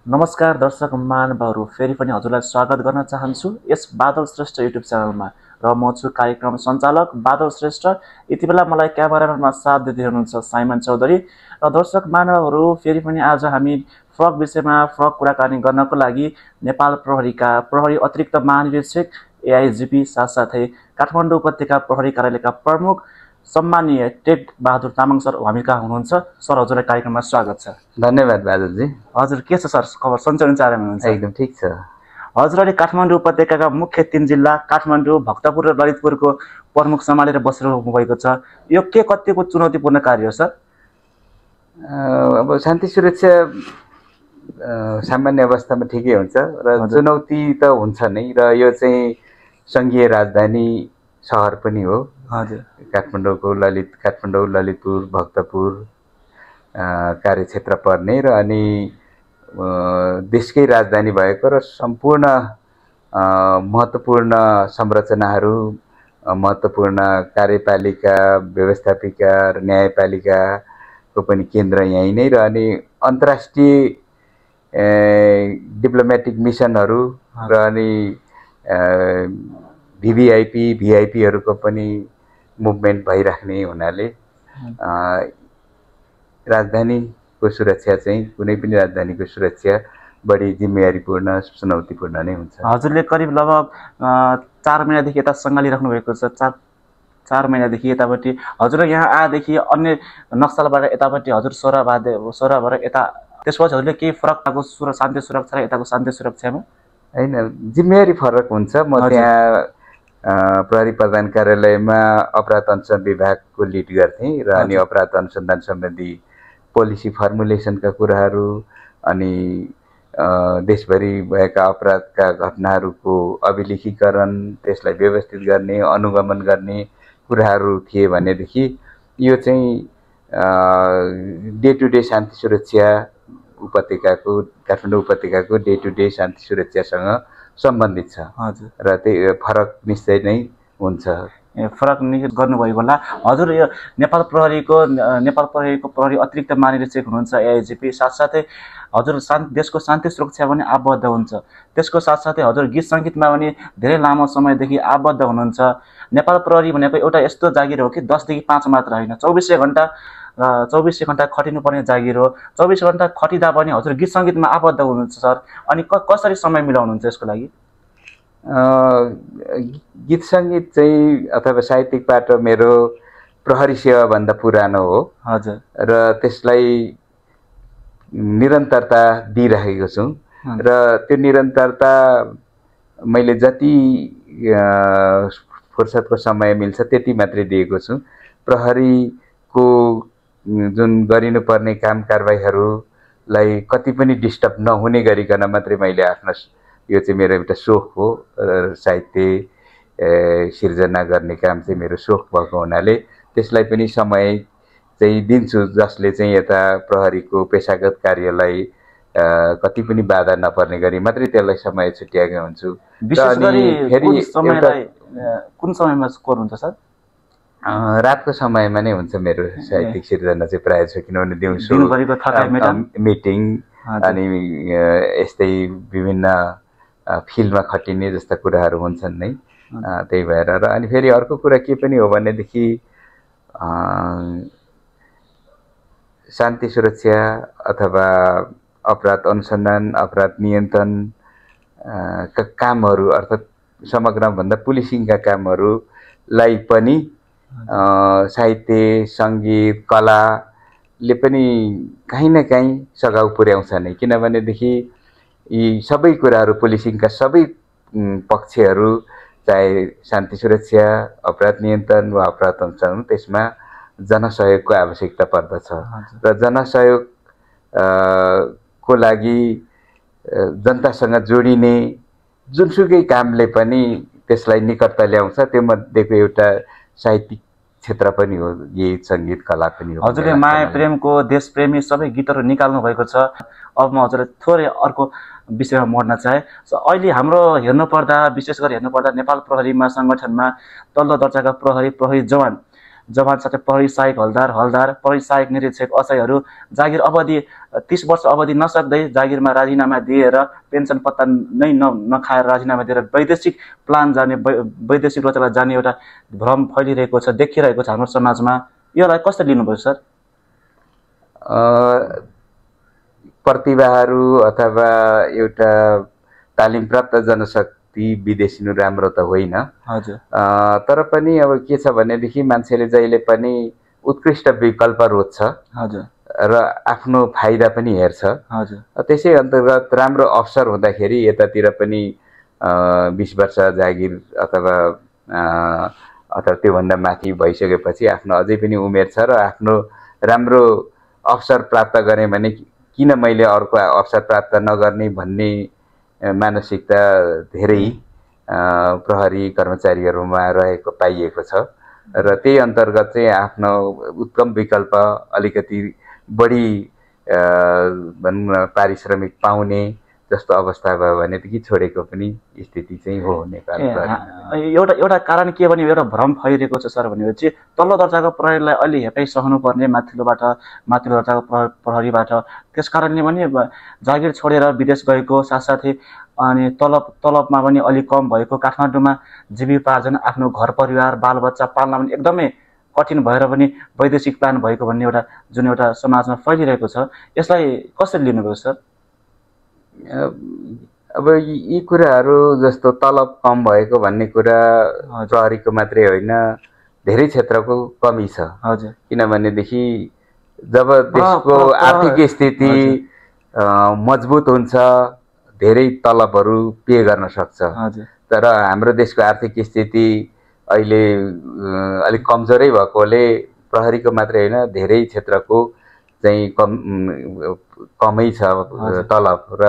नमस्कार दर्शक महानुभावहरू, फेरि पनि हजुरलाई स्वागत गर्न चाहन्छु यस बादल श्रेष्ठ युट्युब च्यानलमा। र म छु कार्यक्रम सञ्चालक बादल श्रेष्ठ। यति बेला मलाई क्यामेराम्यानमा साथ दिँदै हुनुहुन्छ साइमन चौधरी। र दर्शक महानुभावहरू, फेरि पनि आज हामी फ्रक विषयमा फ्रक कुराकानी गर्नको लागि नेपाल प्रहरीका प्रहरी अतिरिक्त महानिरीक्षक एआइजिपी साथसाथै काठमाडौँ उपत्यका प्रहरी कार्यालयका प्रमुख सम्मानीय टेक बहादुर तामाङ सर हामी कहाँ हुनुहुन्छ। सर, हजुरलाई कार्यक्रममा स्वागत छ। धन्यवाद बादलजी। हजुर, के छ सर खबर? सन्चै हुनुहुन्छ? आरामै हुनुहुन्छ? एकदम ठिक छ। हजुरले काठमाडौँ उपत्यकाका मुख्य 3 जिल्ला काठमाडौँ, भक्तपुर र ललितपुरको प्रमुख सम्हालेर बसिरहनु भएको छ। यो के कतिको चुनौतीपूर्ण कार्य हो सर? अब शान्ति सुरक्षा सामान्य अवस्थामा ठिकै हुन्छ र चुनौती त हुन्छ नै। र यो चाहिँ सङ्घीय राजधानी सहर पनि हो। हजुर, काठमाडौँ, ललितपुर, भक्तपुर कार्यक्षेत्र पर्ने र अनि देशकै राजधानी भएको र सम्पूर्ण महत्त्वपूर्ण संरचनाहरू, महत्त्वपूर्ण कार्यपालिका, व्यवस्थापिका र न्यायपालिकाको पनि केन्द्र यहीँ नै। र अनि अन्तर्राष्ट्रिय डिप्लोमेटिक मिसनहरू र अनि भिआइपीहरूको पनि मुभमेन्ट भइराख्ने हुनाले राजधानीको सुरक्षा चाहिँ कुनै पनि राजधानीको सुरक्षा बढी जिम्मेवारीपूर्ण, चुनौतीपूर्ण नै हुन्छ। हजुरले करिब लगभग 4 महिनादेखि यता सङ्घालिराख्नु भएको छ। 4 महिनादेखि यतापट्टि हजुर यहाँ आएदेखि अन्य नक्सलबाट यतापट्टि हजुर सोह्र भएर यता, त्यसपछि हजुरले केही फरक पाएको शान्ति सुरक्षा र यताको शान्ति सुरक्षामा? होइन, जिम्मेवारी फरक हुन्छ। म त्यहाँ प्रहरी प्रधान कार्यालयमा अपराध अनुसन्धान विभागको लिड गर्थेँ र अनि अपराध अनुसन्धान सम्बन्धी पोलिसी फर्मुलेसनका कुराहरू अनि देशभरि भएका अपराधका घटनाहरूको अभिलेखीकरण, त्यसलाई व्यवस्थित गर्ने, अनुगमन गर्ने कुराहरू थिए भनेदेखि यो चाहिँ डे टु डे शान्ति सुरक्षा उपत्यकाको, काठमाडौँ उपत्यकाको डे टु डे शान्ति सुरक्षासँग सम्बन्धित छ। हजुर, र त्यही फरक निश्चय नै हुन्छ। फरक निश्चित गर्नुभएको होला। हजुर, यो नेपाल प्रहरीको प्रहरी अतिरिक्त महानिरीक्षक हुनुहुन्छ एआइजिपी, साथसाथै हजुर देशको शान्ति सुरक्षा पनि आबद्ध हुन्छ। त्यसको साथसाथै हजुर गीत सङ्गीतमा पनि धेरै लामो समयदेखि आबद्ध हुनुहुन्छ। नेपाल प्रहरी भनेको एउटा यस्तो जागिर हो कि 10 देखि 5 मात्र होइन, 24 घन्टा खटिनुपर्ने जागिर हो। 24 घन्टा खटिँदा पनि हजुर गीत सङ्गीतमा आबद्ध हुनुहुन्छ सर। अनि कसरी समय मिलाउनुहुन्छ यसको लागि? गीत सङ्गीत चाहिँ अथवा साहित्यिक पाटो मेरो प्रहरी सेवाभन्दा पुरानो हो। हजुर, र त्यसलाई निरन्तरता दिइरहेको छु र त्यो निरन्तरता मैले जति फुर्सदको समय मिल्छ त्यति मात्रै दिएको छु। प्रहरीको जुन गरिनुपर्ने काम कारबाहीहरूलाई कति पनि डिस्टर्ब नहुने गरिकन मात्रै मैले आफ्नो, यो चाहिँ मेरो एउटा सोख हो। साहित्य सिर्जना गर्ने काम चाहिँ मेरो सोख भएको हुनाले त्यसलाई पनि समय चाहिँ दिन्छु, जसले चाहिँ यता प्रहरीको पेसागत कार्यलाई कति पनि बाधा नपर्ने गरी मात्रै त्यसलाई समय छुट्याएको हुन्छु। विशेष गरी कुन समयमा कोर्नुहुन्छ सर? रातको समयमा नै हुन्छ मेरो साहित्यिक सिर्जना चाहिँ प्रायः छ, किनभने दिउँसो मिटिङ अनि यस्तै विभिन्न फिल्डमा खटिने जस्ता कुराहरू हुन्छन् नै। त्यही भएर र अनि फेरि अर्को कुरा के पनि हो भनेदेखि शान्ति सुरक्षा अथवा अपराध अनुसन्धान, अपराध नियन्त्रण का कामहरू अर्थात् समग्रभन्दा पुलिसिङका कामहरूलाई पनि साहित्य, सङ्गीत, कलाले पनि काहीँ न काहीँ सघाउ पुर्याउँछ नै। किनभनेदेखि यी सबै कुराहरू, पुलिसिङका सबै पक्षहरू, चाहे शान्ति सुरक्षा, अपराध नियन्त्रण वा अपराध अनुसन्धान, त्यसमा जनसहयोगको आवश्यकता पर्दछ। र जनसहयोग को लागि जनतासँग जोडिने जुनसुकै कामले पनि त्यसलाई निकटता ल्याउँछ। त्यो मध्येको एउटा साहित्यिक क्षेत्र पनि हो, गीत सङ्गीत कला पनि हो। हजुरले माया प्रेमको, देशप्रेमी सबै गीतहरू निकाल्नु भएको छ। अब म हजुरलाई थोरै अर्को विषयमा मोड्न चाहे। अहिले हाम्रो विशेष गरी हेर्नुपर्दा नेपाल प्रहरीमा सङ्गठनमा तल्लो दर्जाका प्रहरी जवान जवान साथै प्रहरी सहायक हलदार प्रहरी सहायक निरीक्षक असैहरू जागिर अवधि 30 वर्ष अवधि नसक्दै जागिरमा राजीनामा दिएर पेन्सन पत्ता नै नखाएर राजीनामा दिएर वैदेशिक प्लान जाने वैदेशिक रोजगार जाने एउटा भ्रम फैलिरहेको छ, देखिरहेको छ हाम्रो समाजमा। यसलाई कसरी लिनुभयो सर? प्रतिभाहरू अथवा एउटा तालिम प्राप्त जनशक्ति विदेशिनु राम्रो त होइन। हजुर। तर पनि अब के छ भनेदेखि मान्छेले जहिले पनि उत्कृष्ट विकल्प रोज्छ। हजुर। र आफ्नो फाइदा पनि हेर्छ। हजुर। त्यसै अन्तर्गत राम्रो अवसर हुँदाखेरि यतातिर पनि 20 वर्ष जागिर अथवा त्योभन्दा माथि भइसकेपछि आफ्नो अझै पनि उमेर छ र आफ्नो राम्रो अवसर प्राप्त गरेँ भने किन मैले अर्को अवसर प्राप्त नगर्ने भन्ने मानसिकता धेरै प्रहरी कर्मचारीहरूमा रहेको पाइएको छ र त्यही अन्तर्गत चाहिँ आफ्नो उत्तम विकल्प अलिकति बढी भनौँ न पारिश्रमिक पाउने जस्तो अवस्था भयो भनेदेखि छोडेको पनि स्थिति चाहिँ हो नेपालमा। एउटा कारण के भने एउटा भ्रम फैलिएको छ सर भनेपछि तल्लो दर्जाको प्रहरीलाई अलि हेपाइ सहनुपर्ने माथिल्लो दर्जाको प्रहरीबाट, त्यस कारणले पनि जागिर छोडेर विदेश गएको साथसाथै अनि तलबमा पनि अलिक कम भएको काठमाडौँमा जीविकोपार्जन आफ्नो घर परिवार बालबच्चा पाल्न पनि एकदमै कठिन भएर पनि वैदेशिक प्लान भएको भन्ने जुन एउटा समाजमा फैलिरहेको छ, यसलाई कसरी लिनुभयो सर? अब यी कुराहरू जस्तो तलब कम भएको भन्ने कुरा प्रहरीको मात्रै होइन, धेरै क्षेत्रको कमी छ। हजुर। किनभनेदेखि जब देशको आर्थिक स्थिति मजबुत हुन्छ धेरै तलबहरू पे गर्न सक्छ। हजुर। तर हाम्रो देशको आर्थिक स्थिति अहिले अलिक कमजोरै भएकोले प्रहरीको मात्रै होइन धेरै क्षेत्रको चाहिँ कमै छ तलब र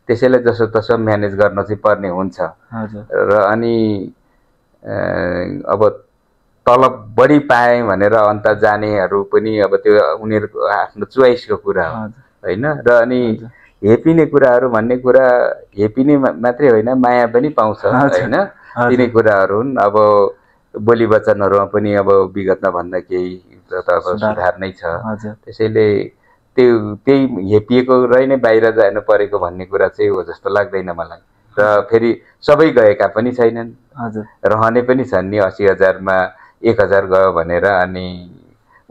त्यसैले जसो तसो म्यानेज गर्न चाहिँ पर्ने हुन्छ। र अनि अब तलब बढी पाएँ भनेर अन्त जानेहरू पनि अब त्यो उनीहरूको आफ्नो चोइसको कुरा हो होइन। र अनि हेपिने कुराहरू भन्ने कुरा हेपिने मात्रै होइन माया पनि पाउँछ होइन, तिनै कुराहरू हुन्। अब बोली वचनहरूमा पनि अब विगतमा भन्दा केही त अब सुधार नै छ। त्यसैले त्यही हेपिएको रै नै बाहिर जानु परेको भन्ने कुरा चाहिँ हो जस्तो लाग्दैन मलाई। र फेरि सबै गएका पनि छैनन्, रहने पनि छन् नि। 80,000मा 1,000 गयो भनेर अनि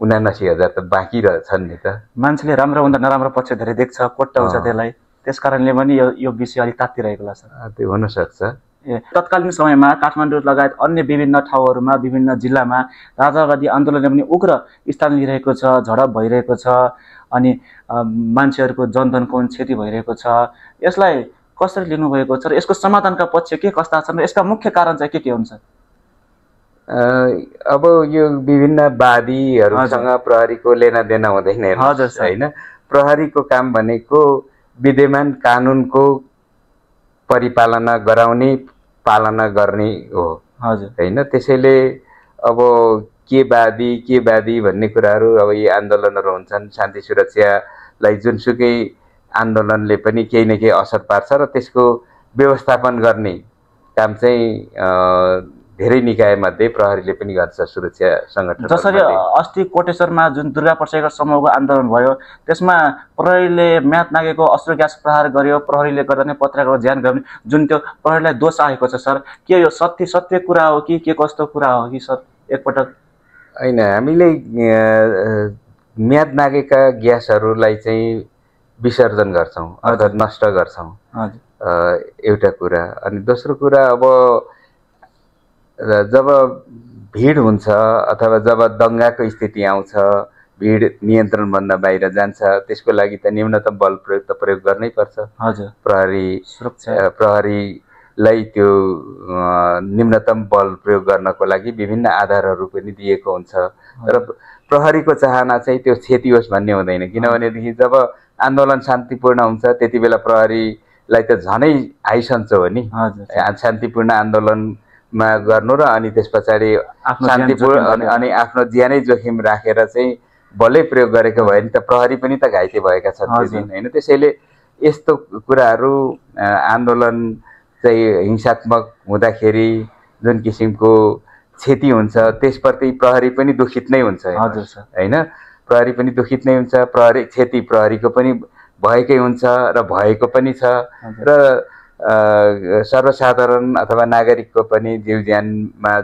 79,000 त बाँकी छन् नि त। मान्छेले राम्रो भन्दा नराम्रो पक्ष धेरै देख्छ, कोट्टाउँछ त्यसलाई, त्यस कारणले पनि यो विषय अलिक तात्तिरहेको लाग्छ। त्यो हुनसक्छ। तत्कालीन समयमा काठमाडौँ लगायत अन्य विभिन्न ठाउँहरूमा विभिन्न जिल्लामा राजावादी आन्दोलनले पनि उग्र स्थान लिइरहेको छ, झडप भइरहेको छ अनि मान्छेहरूको जनधनको क्षति भइरहेको छ। यसलाई कसरी लिनुभएको छ र यसको समाधानका पक्ष के कस्ता छन् र यसका मुख्य कारण चाहिँ के हुन्छ? अब यो विभिन्न वादीहरूसँग प्रहरीको लेनादेन हुँदैन होइन। प्रहरीको काम भनेको विद्यमान कानुनको परिपालना गराउने पालना गर्ने हो होइन। त्यसैले अब के वादी भन्ने कुराहरू अब यी आन्दोलनहरू हुन्छन्। शान्ति सुरक्षालाई जुनसुकै आन्दोलनले पनि केही न केही असर पार्छ र त्यसको व्यवस्थापन गर्ने काम चाहिँ धेरै निकायमध्ये प्रहरीले पनि गर्छ, सुरक्षा सङ्गठन। जसरी अस्ति कोटेश्वरमा जुन दुर्गा प्रसाईकर समूहको आन्दोलन भयो त्यसमा प्रहरीले म्याद नागेको अस्त्र ग्यास प्रहार गर्यो, प्रहरीले गर्दा नै पत्रकारको ज्यान गयो, जुन त्यो प्रहरीलाई दोष आएको छ सर, के यो सत्य कुरा हो कि के कस्तो कुरा हो कि सर? एकपटक होइन, हामीले म्याद नागेका ग्यासहरूलाई चाहिँ विसर्जन गर्छौँ अर्थात् नष्ट गर्छौँ, एउटा कुरा। अनि दोस्रो कुरा अब जब भिड हुन्छ अथवा जब दङ्गाको स्थिति आउँछ, भिड नियन्त्रणभन्दा बाहिर जान्छ, त्यसको लागि त न्यूनतम बल प्रयोग गर्नै पर्छ। प्रहरीलाई त्यो न्यूनतम बल प्रयोग गर्नको लागि विभिन्न आधारहरू पनि दिएको हुन्छ र प्रहरीको चाहना चाहिँ त्यो क्षति होस् भन्ने हुँदैन। किनभनेदेखि जब आन्दोलन शान्तिपूर्ण हुन्छ त्यति बेला प्रहरीलाई त झनै हाइसन्चो हो नि, शान्तिपूर्ण आन्दोलनमा गर्नु र अनि त्यस पछाडि शान्तिपूर्ण अनि आफ्नो ज्यानै जोखिम राखेर चाहिँ बलै प्रयोग गरेको भयो भने त प्रहरी पनि त घाइते भएका छन् त्यो दिन होइन। त्यसैले यस्तो कुराहरू आन्दोलन चाहिँ हिंसात्मक हुँदाखेरि जुन किसिमको क्षति हुन्छ त्यसप्रति प्रहरी पनि दुखित नै हुन्छ हजुर सर हैन प्रहरी पनि दुखित नै हुन्छ प्रहरी क्षति प्रहरीको पनि भएकै हुन्छ र भएको पनि छ र सर्वसाधारण अथवा नागरिकको पनि जीव ज्यानमा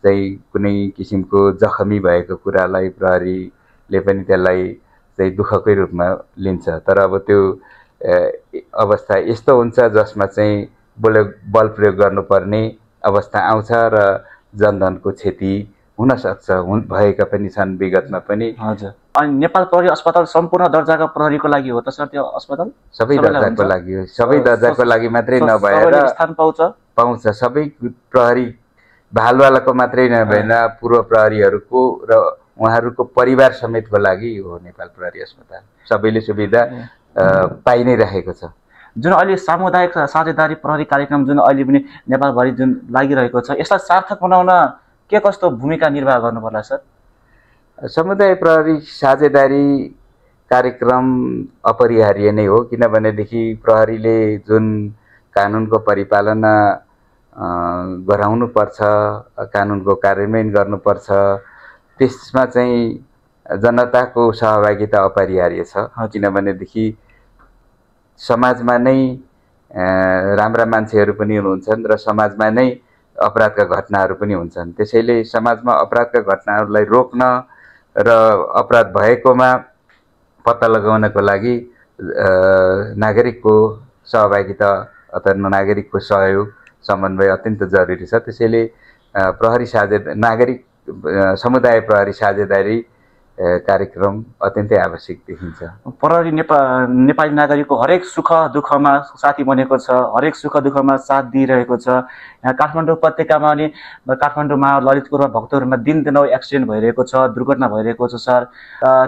चाहिँ कुनै किसिमको जखमी भएको कुरालाई प्रहरीले पनि त्यसलाई चाहिँ दुःखकै रूपमा लिन्छ तर अब त्यो अवस्था यस्तो हुन्छ जसमा चाहिँ बल प्रयोग गर्नुपर्ने अवस्था आउँछ र जनधनको क्षति हुन सक्छ भएका पनि छन् विगतमा पनि हजुर अनि नेपाल प्रहरी अस्पताल सम्पूर्ण दर्जाका प्रहरीको लागि हो त सर त्यो अस्पताल सबै दर्जाको लागि हो सबै दर्जाको लागि मात्रै नभएर स्थान पाउँछ सबै प्रहरी भालवालाको मात्रै नभएर पूर्व प्रहरीहरूको र उहाँहरूको परिवार समेतको लागि हो नेपाल प्रहरी अस्पताल सबैले सुविधा पाइ नै रहेको छ जुन अहिले सामुदायिक साझेदारी प्रहरी कार्यक्रम जुन अहिले पनि नेपालभरि जुन लागिरहेको छ यसलाई सार्थक बनाउन के कस्तो भूमिका निर्वाह गर्नु पर्ला सर समुदाय प्रहरी साझेदारी कार्यक्रम अपरिहार्य नै हो किनभनेदेखि प्रहरीले जुन कानुनको परिपालना गराउनुपर्छ कानुनको कार्यान्वयन गर्नुपर्छ त्यसमा चाहिँ जनताको सहभागिता अपरिहार्य छ किनभनेदेखि समाजमा नै राम्रा मान्छेहरू पनि हुन्छन् र समाजमा नै अपराधका घटनाहरू पनि हुन्छन् त्यसैले समाजमा अपराधका घटनाहरूलाई रोक्न र अपराध भएकोमा पत्ता लगाउनको लागि नागरिकको सहभागिता अथवा नागरिकको सहयोग समन्वय अत्यन्त जरुरी छ त्यसैले प्रहरी नागरिक समुदाय प्रहरी साझेदारी कार्यक्रम अत्यन्तै आवश्यक देखिन्छ प्रहरी नेपाली नागरिकको हरेक सुख दुःखमा साथी बनेको छ हरेक सुख दुःखमा साथ दिइरहेको छ यहाँ काठमाडौँ उपत्यकामा अनि काठमाडौँमा ललितपुरमा भक्तपुरमा दिनदिनै एक्सिडेन्ट भइरहेको छ दुर्घटना भइरहेको छ सर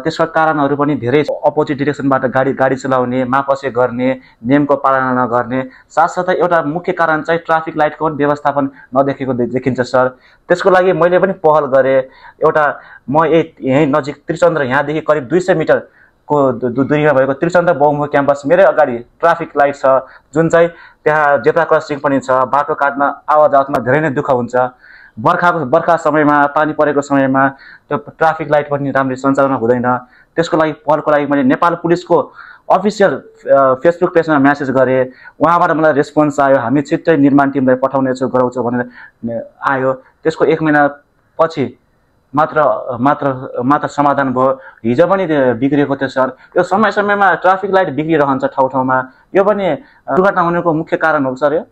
त्यसका कारणहरू पनि धेरै अपोजिट डिरेक्सनबाट गाडी चलाउने मापसे गर्ने नियमको पालना नगर्ने साथसाथै एउटा मुख्य कारण चाहिँ ट्राफिक लाइटको पनि व्यवस्थापन नदेखेको देखिन्छ सर त्यसको लागि मैले पनि पहल गरेँ एउटा म यहीँ नजिक त्रिचन्द्र यहाँदेखि करिब 200 मिटरको दूरीमा भएको त्रिचन्द्र बहुमुखी क्याम्पस मेरै अगाडि ट्राफिक लाइट छ जुन चाहिँ त्यहाँ जेब्रा क्रसिङ पनि छ बाटो काट्न आवाजावतमा धेरै नै दुःख हुन्छ बर्खा समयमा पानी परेको समयमा त्यो ट्राफिक लाइट पनि राम्ररी सञ्चालन हुँदैन त्यसको लागि पहलको लागि मैले नेपाल पुलिसको अफिसियल फेसबुक पेजमा म्यासेज गरेँ उहाँबाट मलाई रेस्पोन्स आयो हामी छिट्टै निर्माण टिमलाई पठाउनेछौँ गराउँछौँ भनेर आयो त्यसको 1 महिना पछि मात्र समाधान भयो हिजो पनि बिग्रिएको थियो सर यो समय समयमा ट्राफिक लाइट बिग्रिरहन्छ ठाउँमा यो पनि दुर्घटना हुनुको मुख्य कारण हो सर यो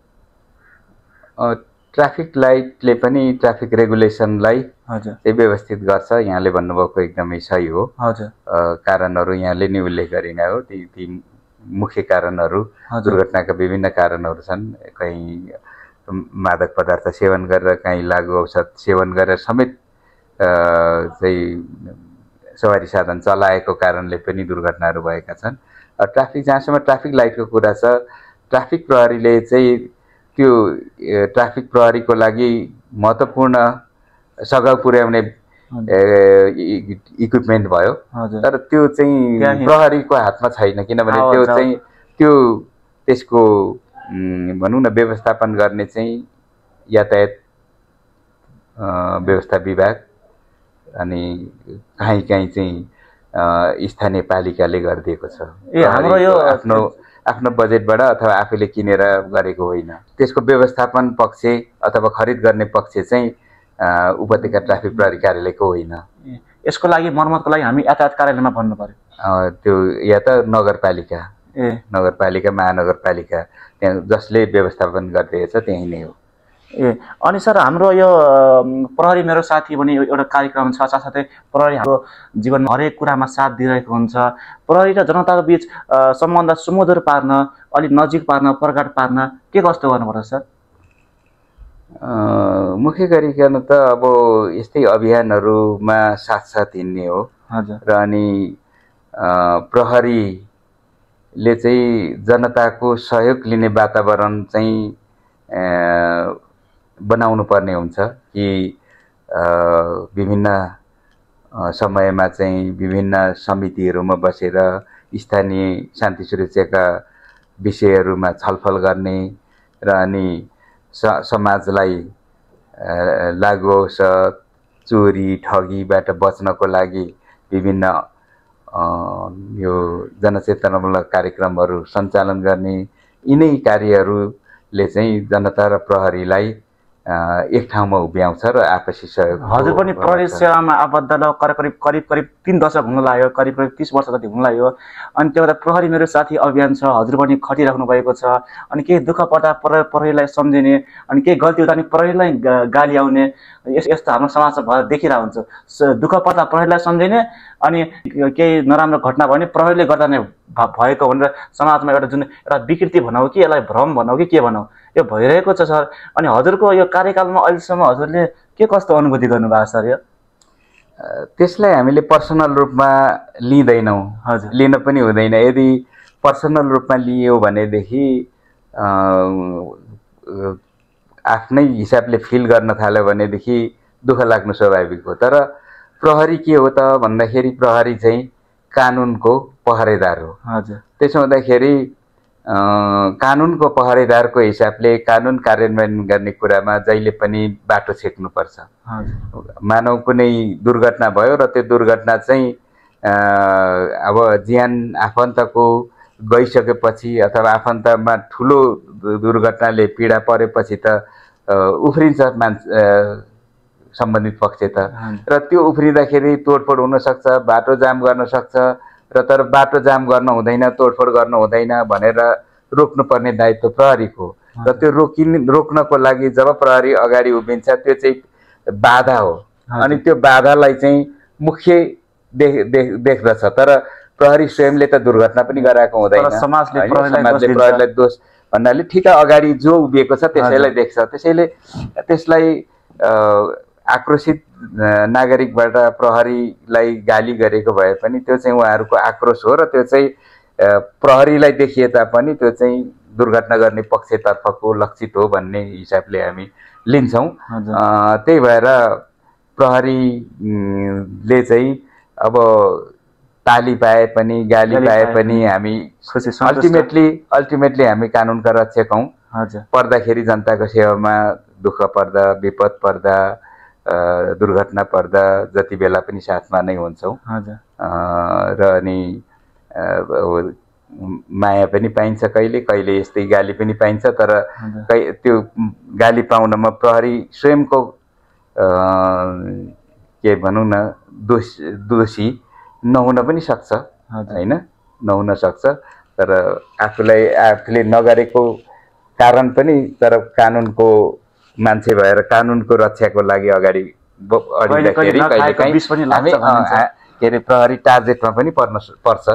ट्राफिक लाइटले पनि ट्राफिक रेगुलेसनलाई हजुर व्यवस्थित गर्छ यहाँले भन्नुभएको एकदमै सही हो हजुर कारणहरू यहाँले नै उल्लेख गरिने हो ती मुख्य कारणहरू दुर्घटनाका विभिन्न कारणहरू छन् कहीँ मादक पदार्थ सेवन गरेर कहीँ लागु औषध सेवन गरेर समेत चाहिँ सवारी साधन चलाएको कारणले पनि दुर्घटनाहरू भएका छन् ट्राफिक जहाँसम्म ट्राफिक लाइटको कुरा छ ट्राफिक प्रहरीले चाहिँ त्यो ट्राफिक प्रहरीको लागि महत्त्वपूर्ण सघाउ पुर्याउने इक्विपमेन्ट भयो तर त्यो चाहिँ प्रहरीको हातमा छैन किनभने त्यसको भनौँ न व्यवस्थापन गर्ने चाहिँ यातायात व्यवस्था विभाग अनि कहीँ चाहिँ स्थानीय पालिकाले गरिदिएको छ हाम्रो यो आफ्नो बजेटबाट अथवा आफैले किनेर गरेको होइन त्यसको व्यवस्थापन पक्ष अथवा खरिद गर्ने पक्ष चाहिँ उपत्यका ट्राफिक प्रहरी कार्यालयको होइन यसको लागि मर्मतको लागि हामी यातायात कार्यालयमा भन्नु पर्यो त्यो या त नगरपालिका महानगरपालिका त्यहाँ जसले व्यवस्थापन गरिरहेछ त्यही नै हो अनि सर हाम्रो यो प्रहरी मेरो साथी भने एउटा कार्यक्रम छ साथसाथै प्रहरी हाम्रो जीवनमा हरेक कुरामा साथ दिइरहेको हुन्छ प्रहरी र जनताको बीच सम्बन्ध सुमधुर पार्न अलिक नजिक पार्न प्रगाड पार्न के कस्तो गर्नुपर्छ सर मुख्य गरिकन त अब यस्तै अभियानहरूमा साथ हिँड्ने हो र अनि प्रहरीले चाहिँ जनताको सहयोग लिने वातावरण चाहिँ बनाउनु पर्ने हुन्छ कि विभिन्न समयमा चाहिँ विभिन्न समितिहरूमा बसेर स्थानीय शान्ति सुरक्षाका विषयहरूमा छलफल गर्ने र अनि समाजलाई लागु होस्, चोरी ठगीबाट बच्नको लागि विभिन्न यो जनचेतनामूलक कार्यक्रमहरू सञ्चालन गर्ने यिनै कार्यहरूले चाहिँ जनता र प्रहरीलाई एक ठाउँमा उभ्याउँछ र आपसी सहयोग। हजुर पनि प्रहरी सेवामा आबद्ध करिब करिब करिब 3 दशक हुन लाग्यो, करिब करिब 30 वर्ष जति हुन लाग्यो। अनि त्यो प्रहरी मेरो साथी अभियान छ, हजुर पनि खटिराख्नु भएको छ। अनि केही दुःख पर्दा प्रहरीलाई सम्झिने, अनि केही गल्ती हुँदा नि प्रहरीलाई गाली आउने, यस्तो हाम्रो समाजमा भएर देखिरहेको हुन्छ। दुःख पर्दा प्रहरीलाई सम्झिने, अनि केही नराम्रो घटना भयो भने प्रहरीले गर्दा नै भएको भनेर समाजमा एउटा विकृति भनौँ कि यसलाई भ्रम भनौँ कि के भनौँ, यो भइरहेको छ सर। अनि हजुरको यो कार्यकालमा अहिलेसम्म हजुरले के कस्तो अनुभूति गर्नुभएको सर? यो त्यसलाई हामीले पर्सनल रूपमा लिँदैनौँ, हजुर, लिन पनि हुँदैन। यदि पर्सनल रूपमा लियो भनेदेखि आफ्नै हिसाबले फिल गर्न थाल्यो भनेदेखि दुःख लाग्नु स्वाभाविक हो। तर प्रहरी के हो त भन्दाखेरि प्रहरी चाहिँ कानुनको पहरेदार हो। हजुर, त्यसो हुँदाखेरि कानुनको पहरेदारको हिसाबले कानुन कार्यान्वयन गर्ने कुरामा जहिले पनि बाटो छेक्नुपर्छ। मानव कुनै दुर्घटना भयो र त्यो दुर्घटना चाहिँ अब ज्यान आफन्तको गइसकेपछि अथवा आफन्तमा ठुलो दुर्घटनाले पीडा परेपछि त उफ्रिन्छ सम्बन्धित पक्ष त, र त्यो उफ्रिँदाखेरि तोडफोड हुनसक्छ, बाटो जाम गर्न सक्छ, र तर बाटो जाम गर्न हुँदैन, तोडफोड गर्न हुँदैन भनेर रोक्नुपर्ने दायित्व प्रहरीको। र त्यो रोक्नको लागि जब प्रहरी अगाडि उभिन्छ त्यो चाहिँ बाधा हो। अनि त्यो बाधालाई चाहिँ मुख्य देख्दछ, तर प्रहरी स्वयंले त दुर्घटना पनि गराएको हुँदैन। समाजले प्रहरीलाई दोष भन्नाले ठिक अगाडि जो उभिएको छ त्यसैलाई देख्छ। त्यसैले त्यसलाई आक्रोशित नागरिकबाट प्रहरीलाई गाली गरेको भए पनि त्यो चाहिँ उहाँहरूको आक्रोश हो, र त्यो चाहिँ प्रहरीलाई देखिए तापनि त्यो चाहिँ दुर्घटना गर्ने पक्षतर्फको लक्षित हो भन्ने हिसाबले हामी लिन्छौँ। त्यही भएर प्रहरीले चाहिँ अब ताली पाए पनि गाली पाए पनि हामी अल्टिमेटली हामी कानुनका रक्षक हौँ। पर्दाखेरि जनताको सेवामा दुःख पर्दा, विपद पर्दा, दुर्घटना पर्दा जति बेला पनि साथमा नै हुन्छौँ। र अनि माया पनि पाइन्छ, कहिले कहिले यस्तै गाली पनि पाइन्छ। तर त्यो गाली पाउनमा प्रहरी स्वयंको के भनौँ न दोषी नहुन पनि सक्छ, होइन, नहुन सक्छ। तर आफूले नगरेको कारण पनि तर कानुनको मान्छे भएर कानुनको रक्षाको लागि अगाडि बढ्दाखेरि हामी के अरे प्रहरी टार्गेटमा पनि पर्छ।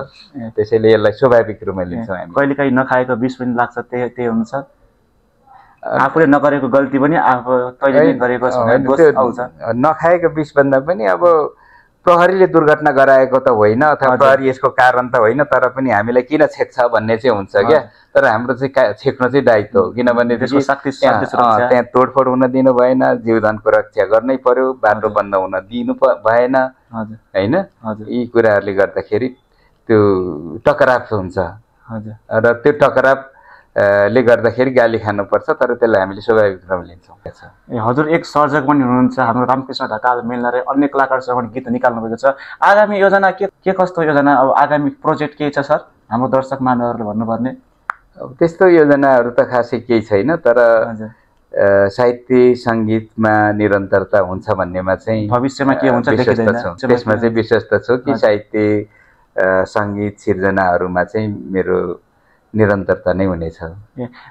त्यसैले यसलाई स्वाभाविक रूपमा लिन्छौँ हामी। कहिलेकाहीँ नखाएको विष पनि लाग्छ, त्यही हुन्छ। आफूले नगरेको गल्ती पनि तैँले गरेको नखाएको विष भन्दा पनि अब प्रहरीले दुर्घटना गराएको त होइन अथवा प्रहरी यसको कारण त होइन, तर पनि हामीलाई किन छेक्छ भन्ने चाहिँ हुन्छ क्या। तर हाम्रो चाहिँ छेक्न चाहिँ दायित्व हो, किनभने त्यहाँ तोडफोड हुन दिनु भएन, जीवधनको रक्षा गर्नै पर्यो, बाटो बन्द हुन दिनु भएन, होइन। यी कुराहरूले गर्दाखेरि त्यो टकराव हुन्छ, र त्यो टकराव ले गर्दाखेरि गाली खानुपर्छ। तर त्यसलाई हामीले स्वाभाविक रूपमा लिन्छौँ। हजुर एक सर्जक पनि हुनुहुन्छ, हाम्रो रामकृष्ण ढकाल मिल्नाले अन्य कलाकारसँग पनि गीत निकाल्नु भएको छ। आगामी योजना के कस्तो योजना, अब आगामी प्रोजेक्ट केही छ सर हाम्रो दर्शक महानुभावहरूले भन्नुपर्ने? अब त्यस्तो योजनाहरू त खासै केही छैन, तर साहित्य सङ्गीतमा निरन्तरता हुन्छ भन्नेमा चाहिँ भविष्यमा के हुन्छ त्यसमा चाहिँ विश्वस्त छु कि साहित्य सङ्गीत सिर्जनाहरूमा चाहिँ मेरो निरन्तरता नै हुनेछ।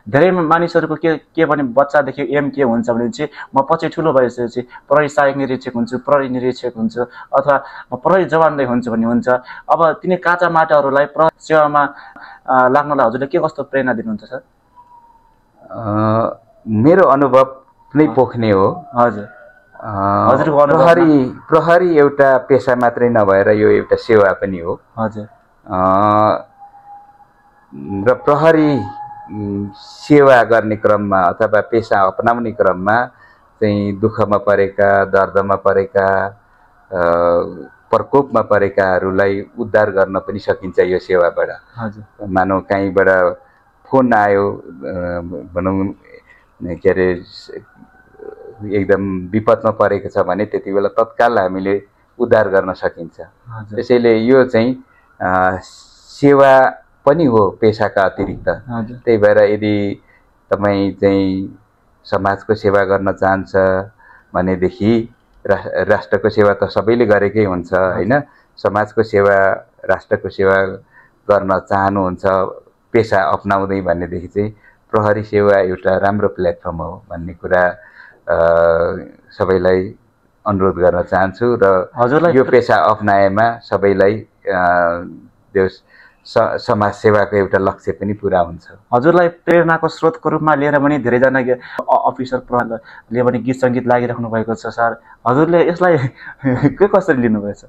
धेरै मानिसहरूको के भने बच्चादेखि एम के हुन्छ भने चाहिँ म पछि ठुलो भएपछि प्रहरी सहायक निरीक्षक हुन्छु, प्रहरी निरीक्षक हुन्छु, अथवा म प्रहरी जवानदै हुन्छु भन्ने हुन्छ। अब तिनी काँचा माटाहरूलाई प्रहरी सेवामा लाग्नलाई हजुरले के कस्तो प्रेरणा दिनुहुन्छ सर? मेरो अनुभव नै पोख्ने हो। हजुर प्रहरी एउटा पेसा मात्रै नभएर यो एउटा सेवा पनि हो। हजुर। र प्रहरी सेवा गर्ने क्रममा अथवा पेसा अपनाउने क्रममा चाहिँ दुःखमा परेका, दर्दमा परेका, प्रकोपमा परेकाहरूलाई उद्धार गर्न पनि सकिन्छ यो सेवाबाट। मानव कहीँबाट फोन आयो भनौँ के अरे एकदम विपदमा परेको छ भने त्यति बेला तत्काल हामीले उद्धार गर्न सकिन्छ। त्यसैले यो चाहिँ सेवा पनि हो पेसाका अतिरिक्त। त्यही भएर यदि तपाईँ चाहिँ समाजको सेवा गर्न चाहन्छ भनेदेखि राष्ट्रको सेवा त सबैले गरेकै हुन्छ होइन। समाजको सेवा राष्ट्रको सेवा गर्न चाहनुहुन्छ पेसा अपनाउँदै भनेदेखि चाहिँ प्रहरी सेवा एउटा राम्रो प्लेटफर्म हो भन्ने कुरा सबैलाई अनुरोध गर्न चाहन्छु। र हजुरलाई यो पेसा अपनाएमा सबैलाई समाज सेवाको एउटा लक्ष्य पनि पुरा हुन्छ। हजुरलाई प्रेरणाको स्रोतको रूपमा लिएर पनि धेरैजना अफिसर प्रहरीले पनि गीत सङ्गीत लागिराख्नु भएको छ सर, हजुरले यसलाई के कसरी लिनुभएछ?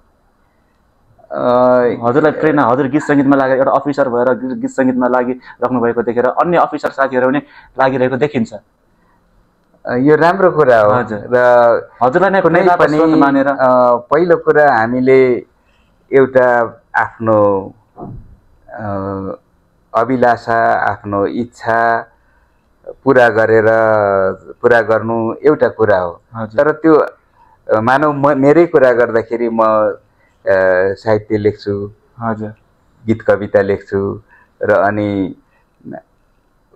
हजुरलाई प्रेरणा हजुर गीत सङ्गीतमा लागेर एउटा अफिसर भएर गीत सङ्गीतमा लागिराख्नु भएको देखेर अन्य अफिसर साथीहरू पनि लागिरहेको देखिन्छ। यो राम्रो कुरा हो र हजुरलाई नै कुनै पनि मानेर पहिलो कुरा हामीले एउटा आफ्नो अभिलाषा आफ्नो इच्छा पुरा गर्नु एउटा कुरा हो। तर त्यो मानव मेरै कुरा गर्दाखेरि म साहित्य लेख्छु, गीत कविता लेख्छु र अनि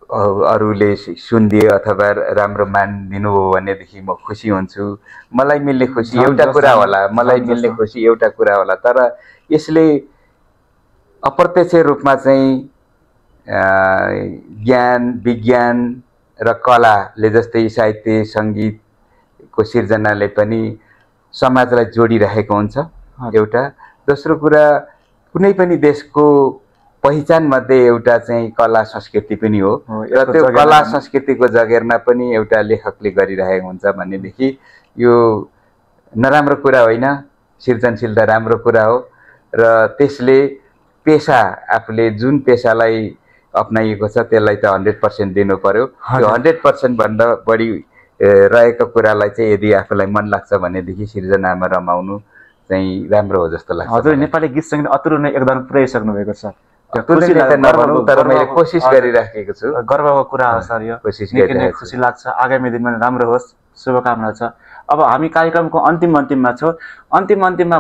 अरूले सुनिदिए अथवा राम्रो मानिदिनु हो भनेदेखि म खुसी हुन्छु। मलाई मिल्ने खुसी एउटा कुरा होला, मलाई मिल्ने खुसी एउटा कुरा होला। तर यसले अप्रत्यक्ष रूपमा चाहिँ ज्ञान विज्ञान र कलाले जस्तै साहित्य सङ्गीतको सिर्जनाले पनि समाजलाई जोडिरहेको हुन्छ एउटा। दोस्रो कुरा कुनै पनि देशको पहिचान मध्ये एउटा चाहिँ कला संस्कृति पनि हो र त्यो कला संस्कृतिको जगेर्ना पनि एउटा लेखकले गरिरहेको हुन्छ भनेदेखि यो नराम्रो कुरा होइन, सृजनशीलता राम्रो कुरा हो। र त्यसले पेसा आफूले जुन पेसालाई अपनाइएको छ त्यसलाई त 100% दिनु पर्यो। त्यो 100% भन्दा बढी रहेको कुरालाई चाहिँ यदि आफूलाई मन लाग्छ भनेदेखि सिर्जनामा रमाउनु चाहिँ राम्रो हो जस्तो लाग्छ। हजुर नेपाली गीत सङ्गीत अतुल नै एकदम पुर्याइसक्नु भएको छ। तर मैले कोसिस गरिराखेको छु। गर्वको कुरा हो सर, यो खुसी लाग्छ। आगामी दिनमा राम्रो होस्, शुभकामना छ। अब हामी कार्यक्रमको अन्तिममा छौँ। अन्तिममा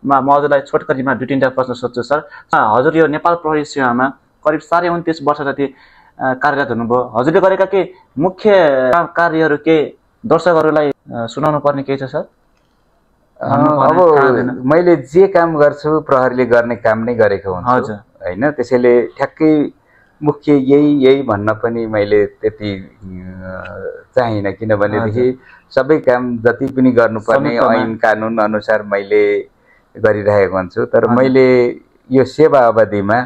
म हजुरलाई छोटकरीमा 2-3टा प्रश्न सोध्छु सर। हजुर यो नेपाल प्रहरी सेवामा करिब 29.5 वर्ष जति कार्यरत हुनुभयो। हजुरले गरेका के मुख्य कार्यहरू के दर्शकहरूलाई सुनाउनु पर्ने केही छ सर? अब मैले जे काम गर्छु प्रहरीले गर्ने काम नै गरेको हुन्छु होइन। त्यसैले ठ्याक्कै मुख्य यही भन्न पनि मैले त्यति चाहिनँ, किनभनेदेखि सबै काम जति पनि गर्नुपर्ने ऐन कानुन अनुसार मैले गरिरहेको हुन्छु। तर मैले यो सेवा अवधिमा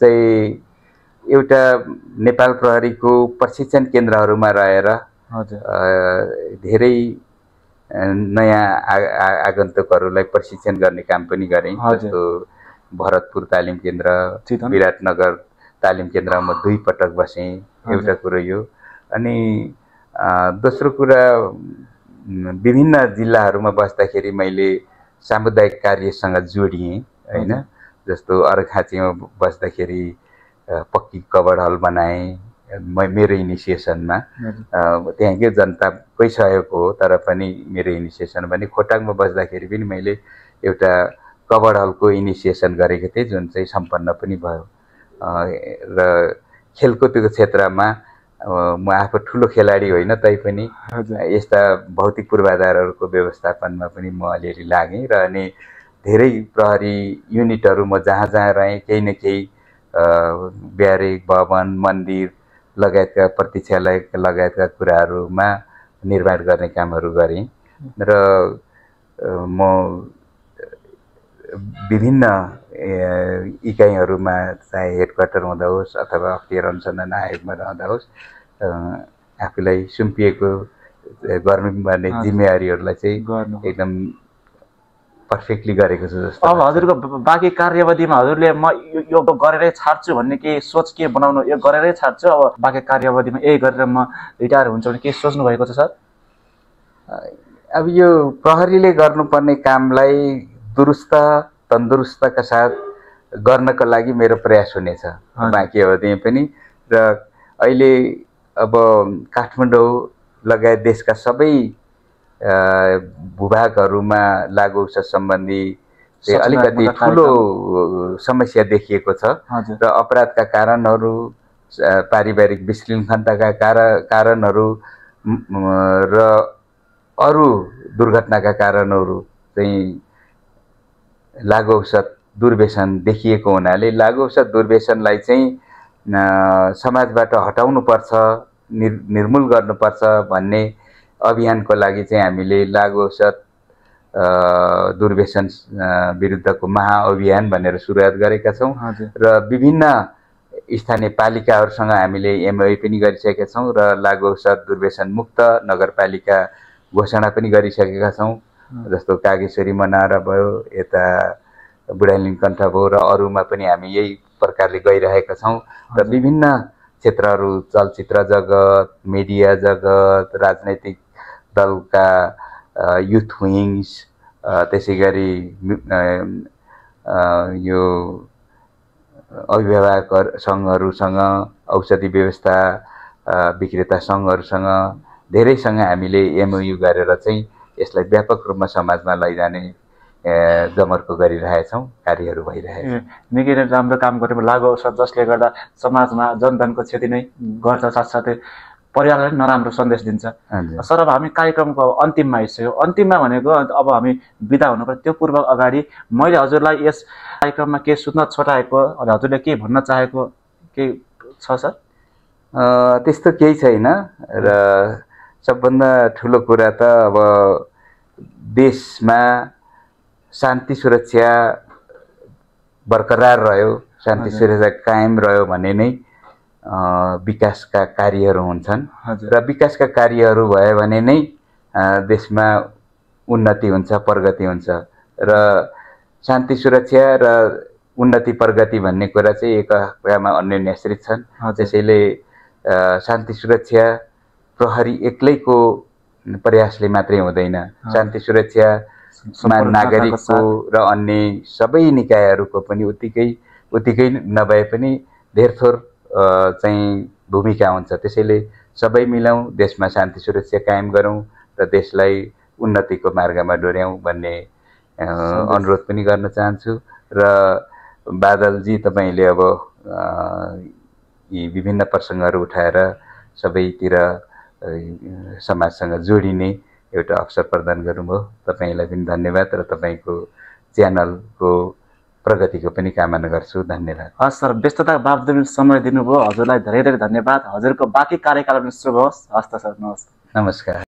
चाहिँ एउटा नेपाल प्रहरीको प्रशिक्षण केन्द्रहरूमा रहेर धेरै नयाँ आगन्तुकहरूलाई प्रशिक्षण गर्ने काम पनि गरेँ। जस्तो भरतपुर तालिम केन्द्र, विराटनगर तालिम केन्द्रमा 2 पटक बसेँ। एउटा कुरो यो। अनि दोस्रो कुरा विभिन्न जिल्लाहरूमा बस्दाखेरि मैले सामुदायिक कार्यसँग जोडिएँ होइन। जस्तो अर्घाँचीमा बस्दाखेरि पक्की कबड हल बनाएँ मेरो इनिसिएसनमा। त्यहाँकै जनताकै सहयोग हो तर पनि मेरो इनिसिएसन भने। खोटाङमा बस्दाखेरि पनि मैले एउटा कबड हलको इनिसिएसन गरेको थिएँ जुन चाहिँ सम्पन्न पनि भयो। र खेलकुदको क्षेत्रमा म आफू ठुलो खेलाडी होइन तैपनि यस्ता भौतिक पूर्वाधारहरूको व्यवस्थापनमा पनि म अलिअलि लागेँ। र अनि धेरै प्रहरी युनिटहरू म जहाँ रहेँ केही न केही ब्यारेक भवन मन्दिर लगायतका प्रतीक्षालय लगायतका कुराहरूमा निर्माण गर्ने कामहरू गरेँ। र म विभिन्न इकाइहरूमा चाहे हेडक्वार्टर हुँदा होस् अथवा अख्तियार अनुसन्धान आयोगमा रहँदा होस् आफूलाई सुम्पिएको गर्नुपर्ने जिम्मेवारीहरूलाई चाहिँ एकदम पर्फेक्टली गरेको छु जस्तो। अब हजुरको बाँकी कार्यवधिमा हजुरले म यो गरेरै छाड्छु भन्ने केही सोच के बनाउनु, यो गरेरै छाड्छु अब बाँकी कार्यवधिमा यही गरेर म रिटायर हुन्छ भने के सोच्नु भएको छ सर? अब यो प्रहरीले गर्नुपर्ने कामलाई दुरुस्त तन्दुरुस्तका साथ गर्नको लागि मेरो प्रयास हुनेछ बाँकी अवधिमा पनि। र अहिले अब काठमाडौँ लगायत देशका सबै भूभागहरूमा लागु औषध सम्बन्धी अलिकति ठुलो समस्या देखिएको छ र अपराधका कारणहरू, पारिवारिक विशृङ्खलताका कारणहरू र अरू दुर्घटनाका कारणहरू चाहिँ लागु औषध दुर्व्यसन देखिएको हुनाले लागु औषध दुर्व्यसनलाई चाहिँ समाजबाट हटाउनुपर्छ, निर्मूल गर्नुपर्छ भन्ने अभियानको लागि चाहिँ हामीले लागु औषध दुर्व्यसन विरुद्धको महाअभियान भनेर सुरुवात गरेका छौँ र विभिन्न स्थानीय पालिकाहरूसँग हामीले एमओयू पनि गरिसकेका छौँ र लागु औषध दुर्व्यसन मुक्त नगरपालिका घोषणा पनि गरिसकेका छौँ। जस्तो कागेश्वरी मनारा भयो, यता बुढालिङकण्ठ भयो र अरूमा पनि हामी यही प्रकारले गइरहेका छौँ र विभिन्न क्षेत्रहरू, चलचित्र जगत, मिडिया जगत, राजनैतिक दलका युथ विङ्स, त्यसै गरी यो अभिभावक सङ्घहरूसँग, औषधि व्यवस्था विक्रेता सङ्घहरूसँग धेरैसँग हामीले एमओयू गरेर चाहिँ यसलाई व्यापक रूपमा समाजमा लैजाने जमर्को गरिरहेछौँ, कार्यहरू भइरहेछ। निकै नै राम्रो काम गर्नु लागु औषध जसले गर्दा समाजमा जनधनको क्षति नै गर्छ, साथसाथै परिवारलाई नराम्रो सन्देश दिन्छ। सर, अब हामी कार्यक्रमको अन्तिममा आइसक्यो। अन्तिममा भनेको अब हामी बिदा हुनुपर्छ, त्यो पूर्व अगाडि मैले हजुरलाई यस कार्यक्रममा केही सुन्न छोटाएको, हजुरले के भन्न चाहेको केही छ सर? त्यस्तो केही छैन र सबभन्दा ठुलो कुरा त अब देशमा शान्ति सुरक्षा बरकरार रह्यो, शान्ति सुरक्षा कायम रह्यो भने नै विकासका कार्यहरू हुन्छन् र विकासका कार्यहरू भयो भने नै देशमा उन्नति हुन्छ, प्रगति हुन्छ र शान्ति सुरक्षा र उन्नति प्रगति भन्ने कुरा चाहिँ एकअर्कामा अन्योन्याश्रित छन्। त्यसैले शान्ति सुरक्षा प्रहरी एक्लैको प्रयासले मात्रै हुँदैन, शान्ति सुरक्षामा नागरिकको र अन्य सबै निकायहरूको पनि उत्तिकै नभए पनि धेरथोर चाहिँ भूमिका हुन्छ। त्यसैले सबै मिलाउँ, देशमा शान्ति सुरक्षा कायम गरौँ र देशलाई उन्नतिको मार्गमा डोर्याउँ भन्ने अनुरोध पनि गर्न चाहन्छु। र बादलजी, तपाईँले अब यी विभिन्न प्रसङ्गहरू उठाएर सबैतिर समाजसँग जोडिने एउटा अवसर प्रदान गर्नुभयो, तपाईँलाई पनि धन्यवाद र तपाईँको च्यानलको प्रगतिको पनि कामना गर्छु। धन्यवाद। हस् सर, व्यस्तता बावजुद समय दिनुभयो, हजुरलाई धेरै धेरै धन्यवाद। हजुरको बाँकी कार्यकाल पनि शुभ होस्। हस्त सर, नमस्कार। नमस्कार।